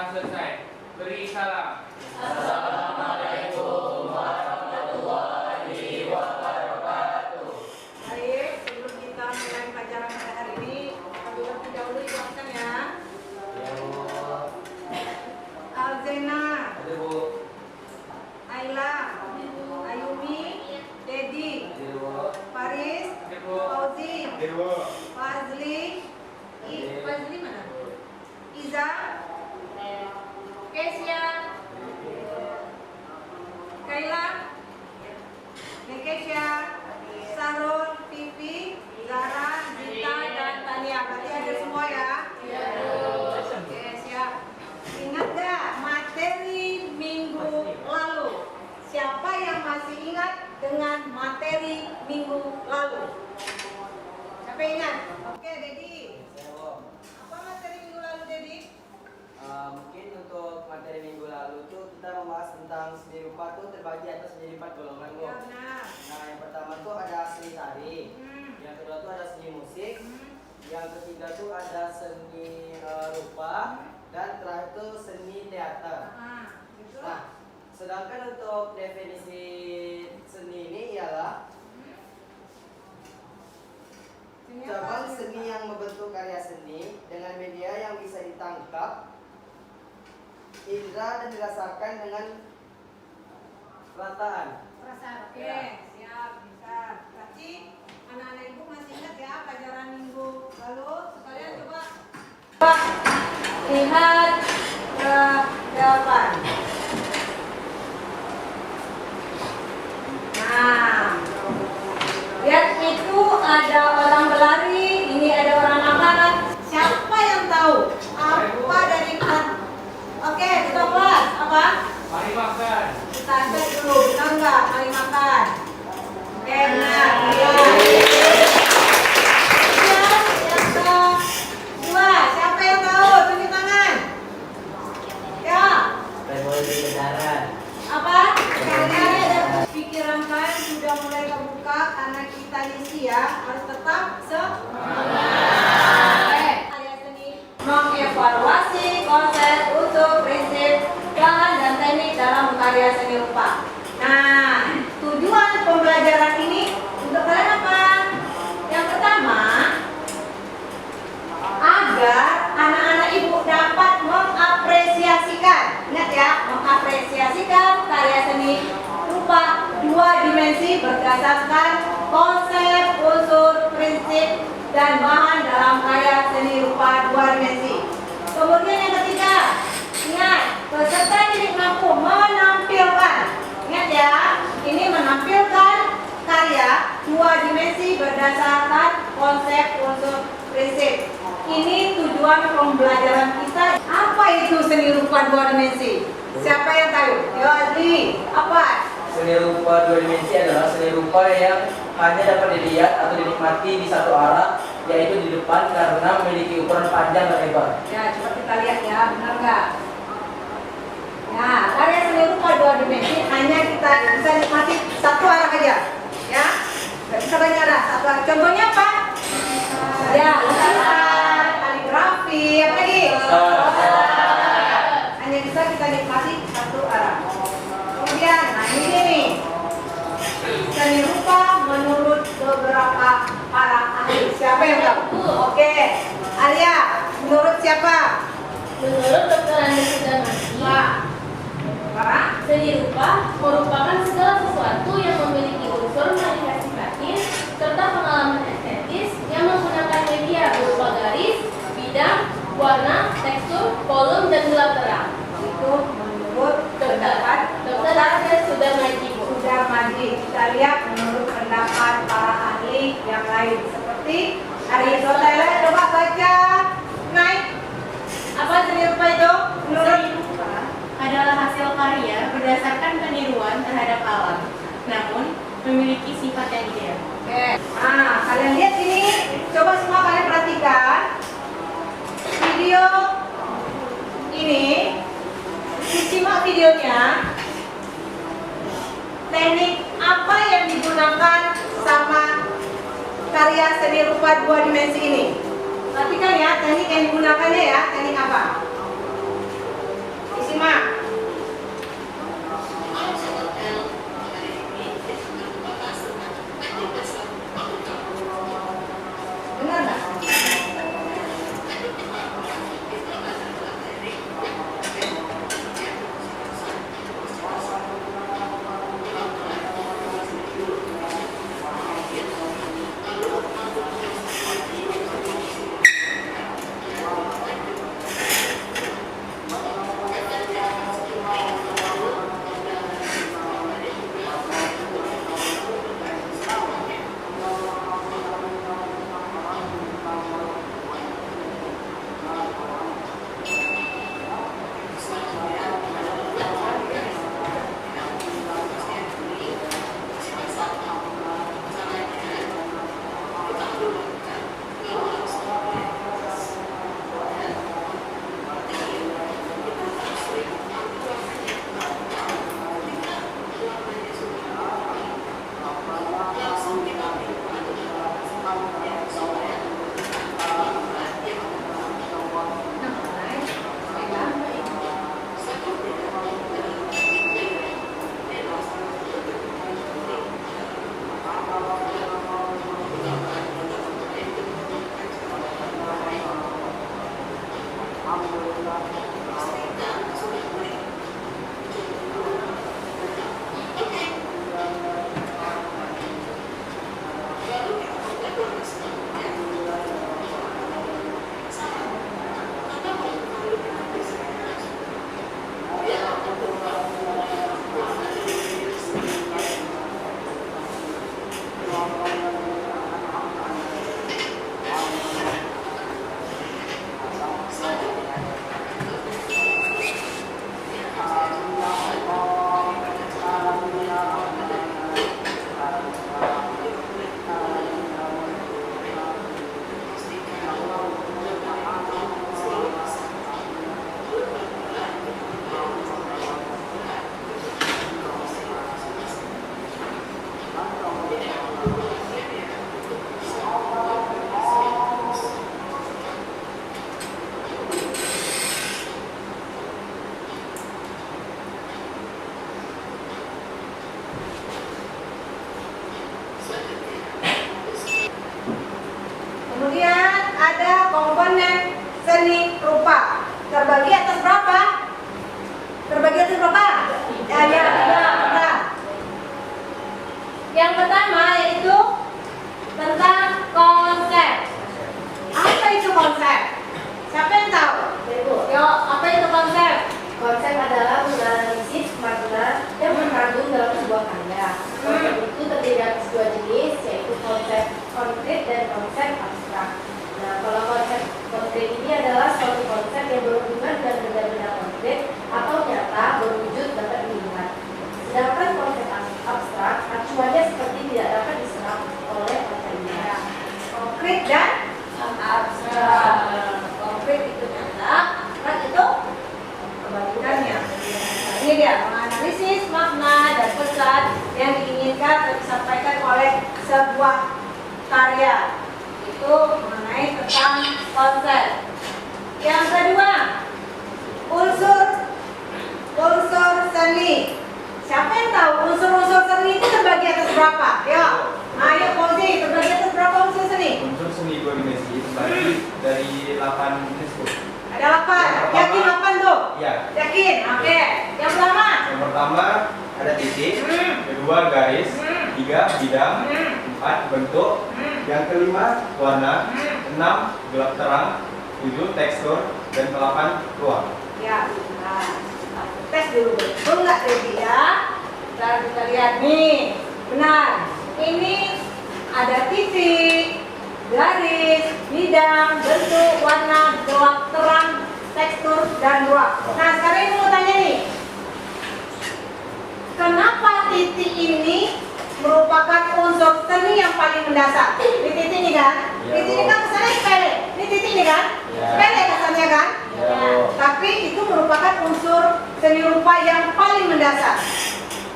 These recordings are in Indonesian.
telah selesai. Beri salam. Assalamualaikum warahmatullahi wabarakatuh. Baik, sebelum kita mulai pelajaran pada hari ini, kami terlebih dahulu didoakan ya. Ya, Bu. Alzena, Ada, Bu. Ayla, Ayumi, Dedi, Ada, Bu. Faris, Ada, Bu. Fauzi, Ada, Bu. Fazli, Fazli mana? Iza, Kesia, Kaila, Nekesya, Sarul, Pipi, Zara, Zita, dan Tania. Berarti ada semua ya? Iya. Oke, siap. Ingat gak materi minggu lalu? Siapa yang masih ingat dengan materi minggu lalu? Siapa ingat? Oke, Dedi. Saya, Bu. Apa materi minggu lalu, Dedi? Mungkin untuk materi minggu lalu tuh kita membahas tentang seni rupa tuh terbagi atas menjadi 4 golongan, Bu. Ya, benar. Nah, yang pertama tuh ada seni tari, yang kedua tuh ada seni musik, yang ketiga tuh ada seni rupa, dan terakhir tuh seni teater. Gitu. Nah, sedangkan untuk definisi seni ini ialah cabang seni yang membentuk karya seni dengan media yang bisa ditangkap, indera dan dirasakan dengan perataan. Perasaan. Oke, siap, bisa. Berarti anak-anak ibu masih ingat ya pelajaran minggu lalu? Sekalian coba lihat ke depan. Nah, lihat itu ada orang berlari, ini ada orang makanan. Siapa yang tahu apa dari Oke, kita kelas apa? Mari makan. Kita cek dulu, benar nggak? Mari makan. Oke, benar. Iya. Yang kedua, siapa yang tahu? Tunjuk tangan. Ya. Revolusi kendaraan. Apa? Karena ada pikiran kalian sudah mulai terbuka karena kita isi ya, harus tetap semangat. Karya seni mengevaluasi konsep, unsur, prinsip, bahan dan teknik dalam karya seni rupa. Nah, tujuan pembelajaran ini untuk kalian apa? Yang pertama, agar anak-anak ibu dapat mengapresiasikan, ingat ya, mengapresiasikan karya seni rupa 2 dimensi berdasarkan konsep, unsur, prinsip, dan bahan dalam karya seni rupa 2 dimensi. Kemudian yang ketiga, ingat, peserta didik mampu menampilkan, ingat ya, ini menampilkan karya 2 dimensi berdasarkan konsep, unsur, prinsip. Ini tujuan pembelajaran kita. Apa itu seni rupa 2 dimensi? Siapa yang tahu? Yo, Adli. Apa? Seni rupa 2 dimensi adalah seni rupa yang hanya dapat dilihat atau dinikmati di satu arah, yaitu di depan karena memiliki ukuran panjang dan lebar. Ya, coba kita lihat ya, benar nggak? Ya, karya seni rupa 2 dimensi hanya kita bisa nikmati satu arah aja, ya. Nggak bisa banyak arah, satu arah. Contohnya apa? Ya, lukisan, kaligrafi, apa lagi? Hanya bisa kita nikmati satu arah. Kemudian, nah ini nih, seni rupa menurut beberapa para ahli. Siapa yang tahu? Oke, Alia, menurut siapa? Menurut Dr. Andi Sudarmadi, seni rupa merupakan segala sesuatu yang memiliki unsur manifestatif serta pengalaman estetis yang menggunakan media berupa garis, bidang, warna, tekstur, volume, dan gelap terang. Itu menurut pendapat Dr. Andi Sudarmadi. Kita lihat menurut pendapat para ahli yang lain seperti Aristoteles. Coba baca naik. Apa seni rupa itu? Menurut Adalah hasil karya berdasarkan peniruan terhadap alam, namun memiliki sifat yang ideal. Oke. Nah, kalian lihat ini. Coba semua kalian perhatikan video ini. Disimak videonya. Teknik apa yang digunakan sama karya seni rupa 2 dimensi ini? Perhatikan ya, teknik yang digunakannya ya, teknik apa? sebuah karya. Itu mengenai tentang konsep. Yang kedua, unsur seni. Siapa yang tahu unsur seni itu terbagi atas berapa? Ayo Fauzi, terbagi atas berapa unsur seni? Unsur seni 2 dimensi terbagi dari 8 unsur. Ada 8. Yakin 8 tuh? Iya. Yakin? Oke. Yang pertama ada titik, kedua garis, 3 bidang, 4 bentuk, yang kelima warna, 6 gelap terang, 7 tekstur, dan 8 ruang. Ya, nah, tes dulu betul nggak Debbie ya? Kita lihat nih, benar. Ini ada titik, garis, bidang, bentuk, warna, gelap terang, tekstur, dan ruang. Nah sekarang ini mau tanya nih, kenapa titik ini merupakan unsur seni yang paling mendasar? Ini titik ini kan? Titik ini kan kesannya sepele. Ini titik ini kan? Sepele kesannya kan? Tapi itu merupakan unsur seni rupa yang paling mendasar.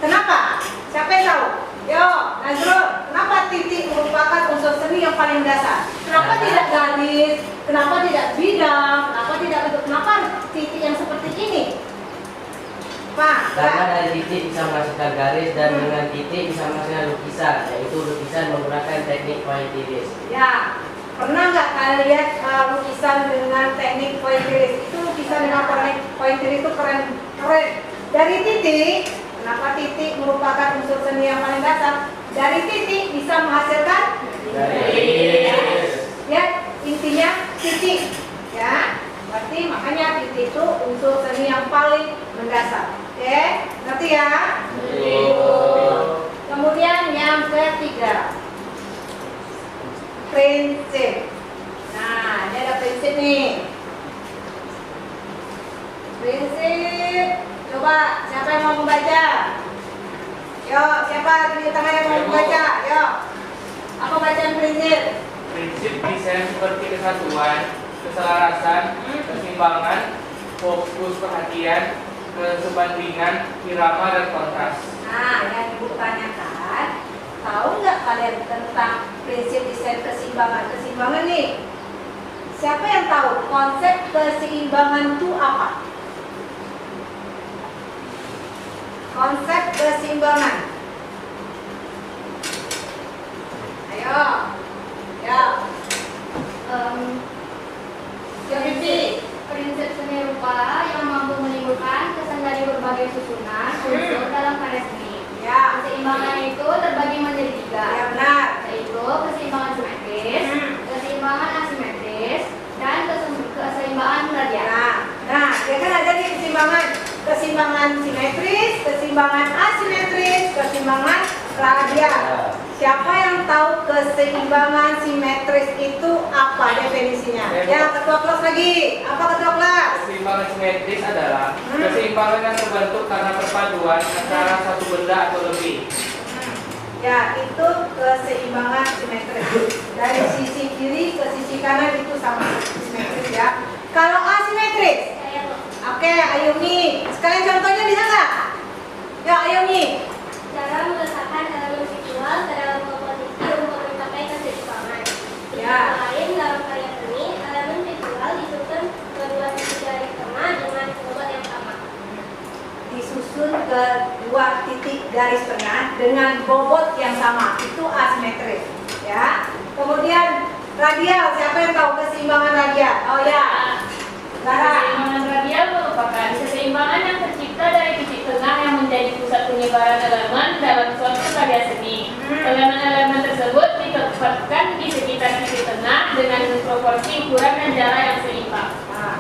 Kenapa? Siapa yang tahu? Yo, Nazrul, kenapa titik merupakan unsur seni yang paling mendasar? Kenapa tidak garis? Kenapa tidak bidang? Kenapa tidak bentuk? Kenapa titik yang seperti ini? Pak, Karena dari titik bisa menghasilkan garis dan dengan titik bisa menghasilkan lukisan, yaitu lukisan menggunakan teknik pointillis. ya, pernah nggak kalian lihat lukisan dengan teknik pointillis? Itu lukisan dengan teknik pointillis itu keren. Dari titik, kenapa titik merupakan unsur seni yang paling dasar? Dari titik bisa menghasilkan Garis. ya, intinya titik ya. Berarti makanya titik itu unsur seni yang paling mendasar. Oke, ngerti ya? Kemudian yang ketiga, prinsip. Nah, ini ada prinsip nih. Prinsip. Coba siapa yang mau membaca? Yo, siapa di tangan yang mau membaca? Yo. Apa bacaan prinsip? Prinsip desain seperti kesatuan, keselarasan, keseimbangan, fokus perhatian, kesebandingan, irama, dan kontras. Nah, yang Ibu tanyakan, tahu nggak kalian tentang prinsip desain keseimbangan? Keseimbangan nih, siapa yang tahu konsep keseimbangan itu apa? Konsep keseimbangan. Ayo, ya. Prinsip seni rupa yang mampu menimbulkan kesan dari berbagai susunan unsur dalam karya seni. Ya. Keseimbangan itu terbagi menjadi 3, Ya benar. yaitu keseimbangan simetris, keseimbangan asimetris, dan keseimbangan radial. Nah, ya kan ada nih keseimbangan simetris, keseimbangan asimetris, keseimbangan radial. Siapa yang tahu keseimbangan simetris itu apa definisinya? Ya, ketua kelas lagi. Apa ketua kelas? Keseimbangan simetris adalah keseimbangan yang terbentuk karena perpaduan antara satu benda atau lebih. Ya, itu keseimbangan simetris. Dari sisi kiri ke sisi kanan itu sama simetris ya. Kalau asimetris, oke, Ayumi. Sekalian contohnya bisa nggak? Ya, Ayumi. Cara meletakkan elemen visual ke dalam komposisi untuk mencapai keseimbangan. Ya. Lain dalam karya seni, elemen visual disusun kedua sisi garis tengah dengan bobot yang sama. Disusun ke dua titik garis tengah dengan bobot yang sama, itu asimetris ya. Kemudian radial, siapa yang tahu keseimbangan radial? Oh ya, Lara. Keseimbangan radial merupakan keseimbangan yang tercipta dari titik tengah yang menjadi pusat penyebaran elemen dalam suatu karya seni. Elemen-elemen tersebut ditempatkan di sekitar titik tengah dengan proporsi ukuran dan jarak yang seimbang. Nah,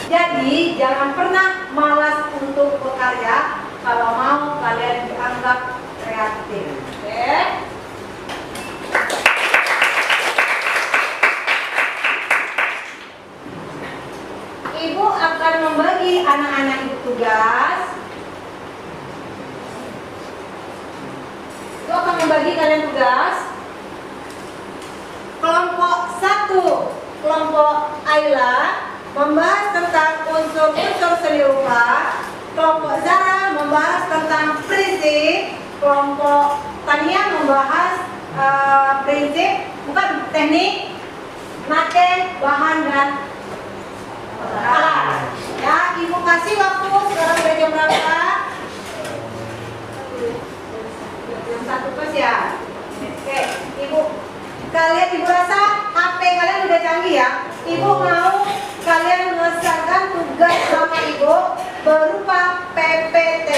jadi jangan pernah malas untuk bekerja kalau mau kalian dianggap kreatif. Oke? Ibu akan membagi anak-anak ibu tugas. Ibu akan membagi kalian tugas. Kelompok 1, kelompok Ayla membahas tentang unsur-unsur seni rupa. Kelompok Zara membahas tentang prinsip. Kelompok Tania membahas prinsip, bukan teknik, make, bahan dan alat. Ya, ibu kasih waktu sekarang udah jam berapa? Jam 1 pas ya. Oke, ibu. Kalian ibu rasa HP kalian udah canggih ya? Ibu mau kalian menyelesaikan tugas sama ibu berupa PPT.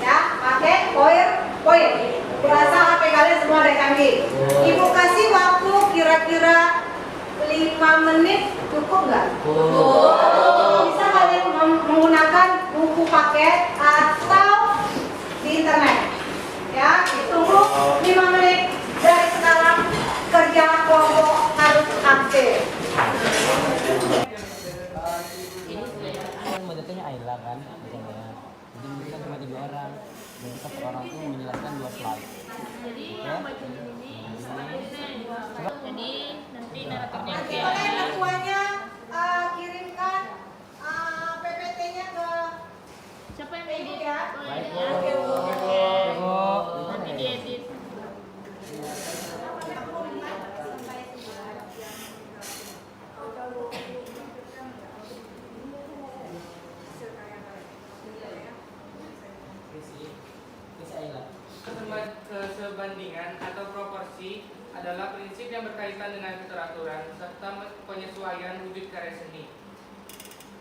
Ya, pakai poin. Ibu rasa HP kalian semua udah canggih. Ibu kasih waktu kira-kira 5 menit, cukup nggak? Bisa kalian menggunakan buku paket atau di internet. Ya, tunggu 5 menit dari sekarang, kerja kelompok harus aktif. Kan modalnya Ayla kan, misalnya. Jadi kita cuma 3 orang, dan kita per orang tuh menjelaskan 2 slide. Jadi yang baca ini jadi nanti naratornya Nanti kalian ketuanya kirimkan PPT-nya ke siapa yang ibu edit? ya. Baik, Bu. Oke, Bu. Nanti diedit. Kesebandingan atau proporsi adalah prinsip yang berkaitan dengan keteraturan serta penyesuaian wujud karya seni.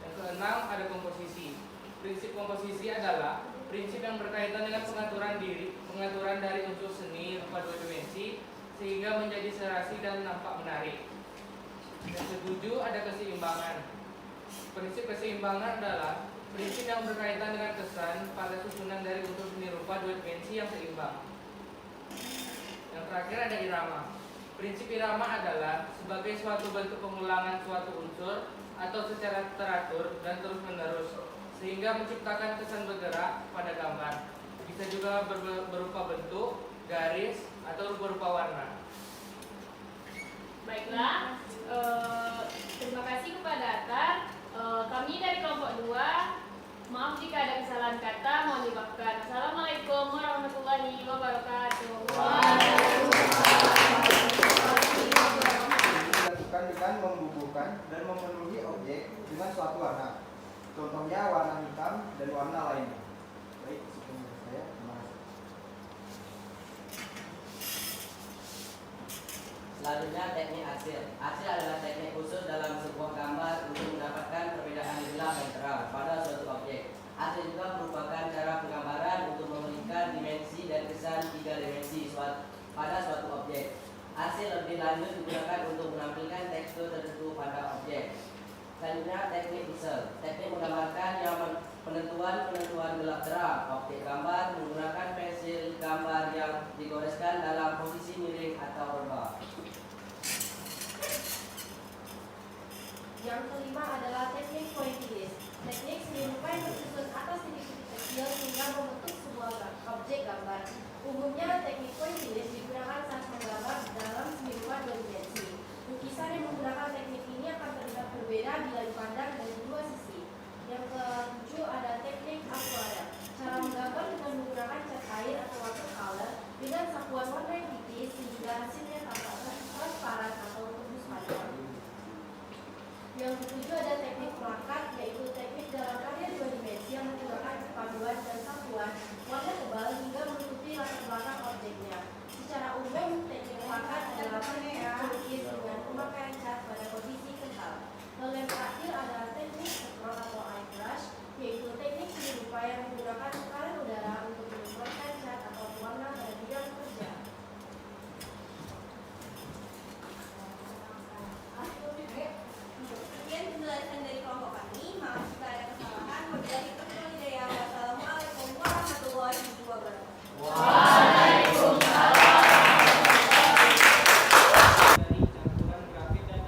Yang keenam ada komposisi. Prinsip komposisi adalah prinsip yang berkaitan dengan pengaturan dari unsur seni rupa 2 dimensi sehingga menjadi serasi dan nampak menarik. Yang ketujuh ada keseimbangan. Prinsip keseimbangan adalah prinsip yang berkaitan dengan kesan pada susunan dari unsur seni rupa 2 dimensi yang seimbang. Yang terakhir ada irama. Prinsip irama adalah sebagai suatu bentuk pengulangan suatu unsur atau secara teratur dan terus menerus sehingga menciptakan kesan bergerak pada gambar. Bisa juga berupa bentuk, garis, atau berupa warna. Baiklah, terima kasih kepada Atar. Kami dari kelompok 2, maaf jika ada kesalahan kata, mohon dimaafkan. Assalamualaikum warahmatullahi wabarakatuh. Dilakukan dengan membubuhkan dan memenuhi objek dengan suatu warna. Contohnya warna hitam dan warna lainnya. Baik, sekian dari saya. Terima kasih. Selanjutnya teknik arsil. Arsil adalah teknik khusus dalam sebuah gambar untuk mendapatkan perbedaan gelap dan terang pada suatu objek. Arsil juga merupakan cara penggambaran untuk memberikan dimensi dan kesan 3 dimensi pada suatu objek. Arsil lebih lanjut digunakan untuk menampilkan tekstur tertentu pada objek. Selanjutnya teknik bezel. Teknik menggambarkan yang penentuan gelap terang objek gambar menggunakan pensil gambar yang digoreskan dalam posisi miring atau rebah. Yang kelima adalah teknik pointillis. Teknik seni rupa yang tersusun atas titik-titik kecil sehingga membentuk sebuah objek gambar. Umumnya teknik pointillis digunakan saat menggambar dalam seni rupa 2 dimensi. Lukisan yang menggunakan teknik ini akan terlihat berbeda bila dipandang dari 2 sisi. Yang ketujuh ada teknik akuarel. Cara menggambar dengan menggunakan cat air atau watercolor dengan sapuan warna yang tipis sehingga hasilnya tampak transparan atau tembus panjang. Yang ketujuh ada teknik plakat, yaitu teknik dalam karya 2 dimensi yang menggunakan perpaduan dan sapuan warna tebal hingga menutupi latar belakang objeknya. Secara umum, teknik plakat adalah teknik melukis dengan pemakaian cat pada kondisi kental. Lalu yang terakhir adalah teknik scroll atau airbrush, yaitu teknik seni rupa yang menggunakan tekanan udara untuk menyemprotkan cat atau warna pada bidang kerja. Sekian penjelasan dari kelompok kami. Maaf jika ada kesalahan. Wabillahi taufiq wal hidayah. Wassalamualaikum warahmatullahi wabarakatuh. Dari campuran grafit dan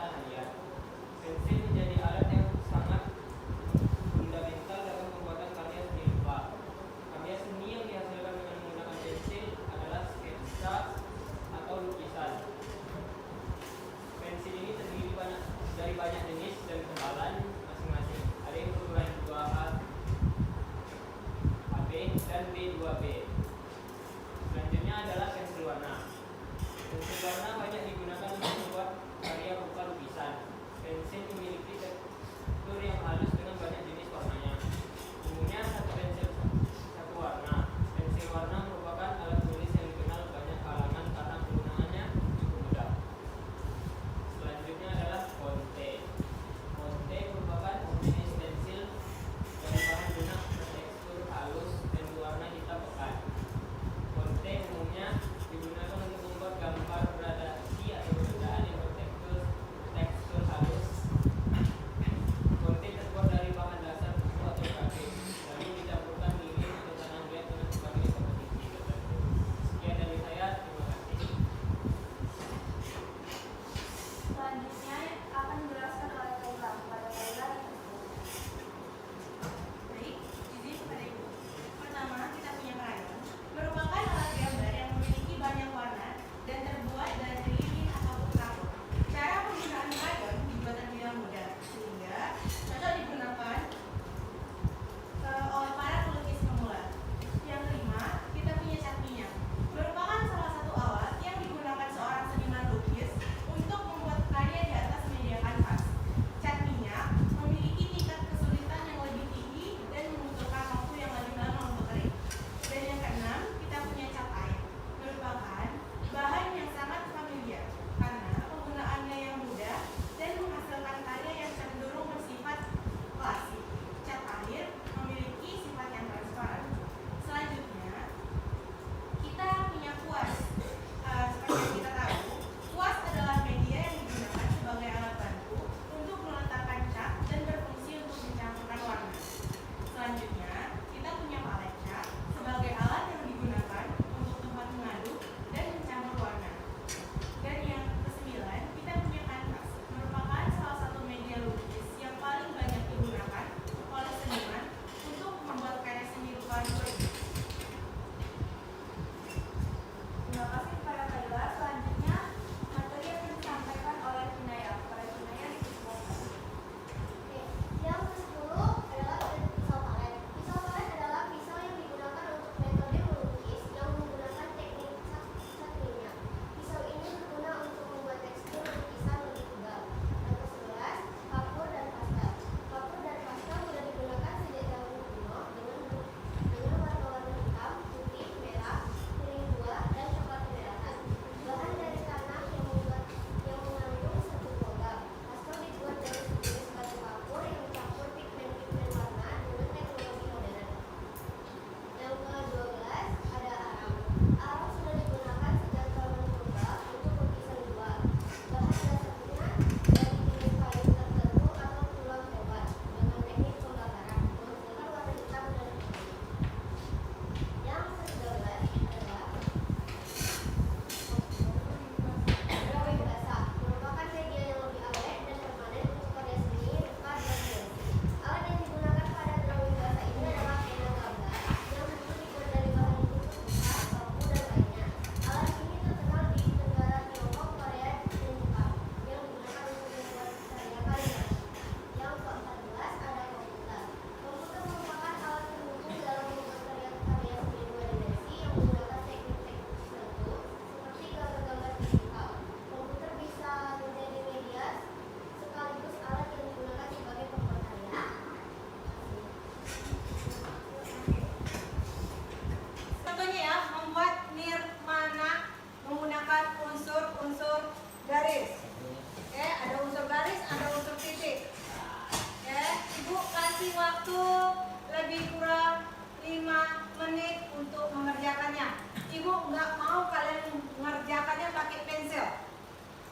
menit untuk mengerjakannya. Ibu nggak mau kalian mengerjakannya pakai pensil.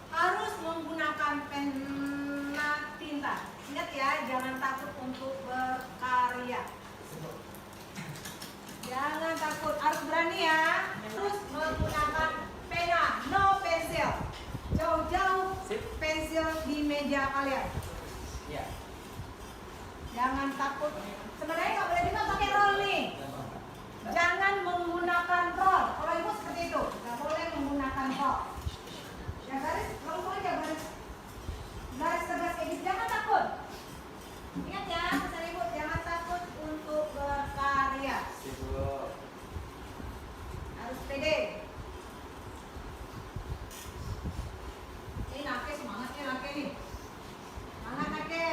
Harus menggunakan pena tinta. Ingat ya, jangan takut untuk berkarya. Jangan takut, harus berani ya. Terus menggunakan pena, no pensil. Jauh-jauh pensil di meja kalian. Ya. Jangan takut. Sebenarnya nggak boleh juga pakai roll nih. Jangan menggunakan roll. Kalau ibu seperti itu, nggak boleh menggunakan roll. Ya garis, langsung aja garis. Garis tegas kayak gitu. Jangan takut. Ingat ya, pesan ibu, jangan takut untuk berkarya. Harus pede. Ini Nake semangatnya Nake nih. Semangat Nake.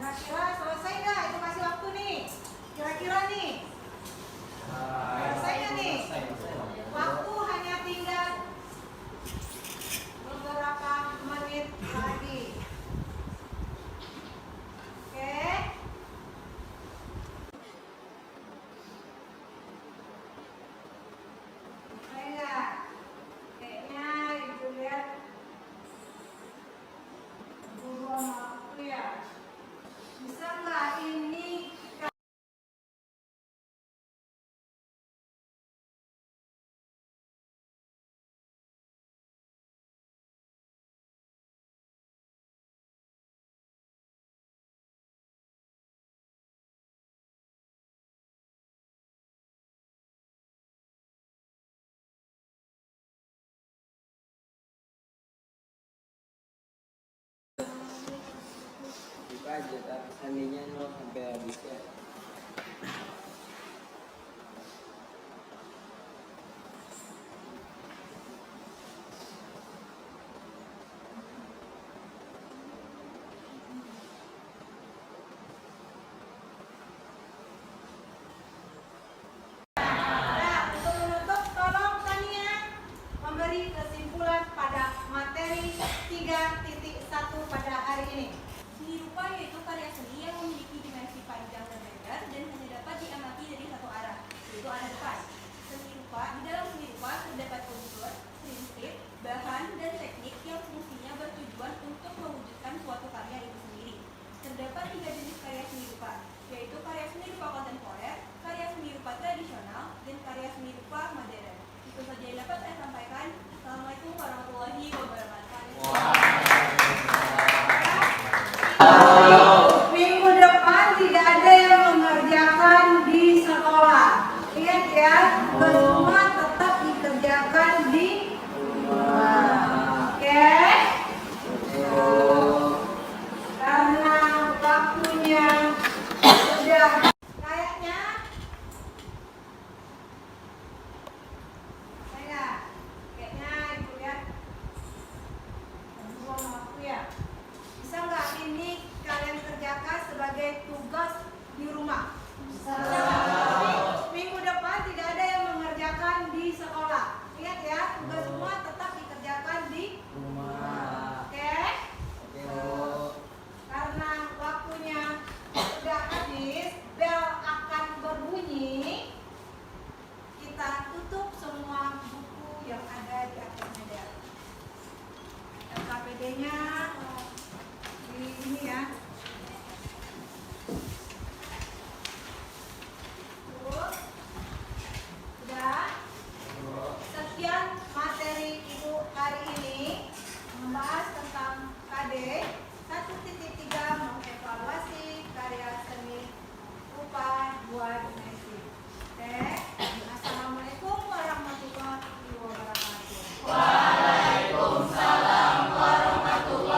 Kira-kira selesai nggak? Itu kasih waktu nih. Kira-kira nih. Selesai nggak nih? Waktu hanya tinggal beberapa menit lagi. Oke? Selesai nggak? Kayaknya ibu lihat guru sama aku ya. Bisa nggak ini Buka aja, tapi seandainya no sampai habis ya. Nah, untuk menutup, tolong Tania memberi kesimpulan pada materi 3.1 pada hari ini. Seni rupa yaitu karya seni yang memiliki dimensi panjang dan lebar dan hanya dapat diamati dari satu arah, yaitu arah depan. Di dalam seni rupa terdapat unsur, prinsip, bahan, dan teknik yang fungsinya bertujuan untuk mewujudkan suatu karya itu sendiri. Terdapat 3 jenis karya seni rupa, yaitu karya seni rupa kontemporer, karya seni rupa tradisional, dan karya seni rupa modern. Itu saja yang dapat saya sampaikan. Assalamualaikum warahmatullahi wabarakatuh. Minggu depan tidak ada yang mengerjakan di sekolah. Ingat ya, semua tetap dikerjakan di rumah. Oke? Karena waktunya sudah kayaknya ibu lihat buang waktu ya. Bisa nggak ini kalian kerjakan sebagai tugas di rumah? Bisa. Minggu depan tidak ada yang mengerjakan di sekolah. Ingat ya, tugas semua tetap dikerjakan di Rumah. Oke? Karena waktunya sudah habis, bel akan berbunyi. Kita tutup semua buku yang ada di atas meja. LKPD-nya di ini ya. Sudah. Sekian materi Ibu hari ini membahas tentang KD 1.3 mengevaluasi karya seni rupa 2 dimensi. Oke. Assalamualaikum warahmatullahi wabarakatuh. Waalaikumsalam warahmatullahi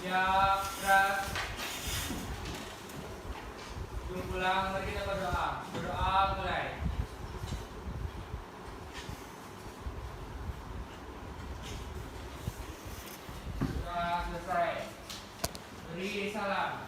Siap, gerak. Jom pulang, mari kita berdoa. Berdoa mulai. Sudah selesai. Beri salam.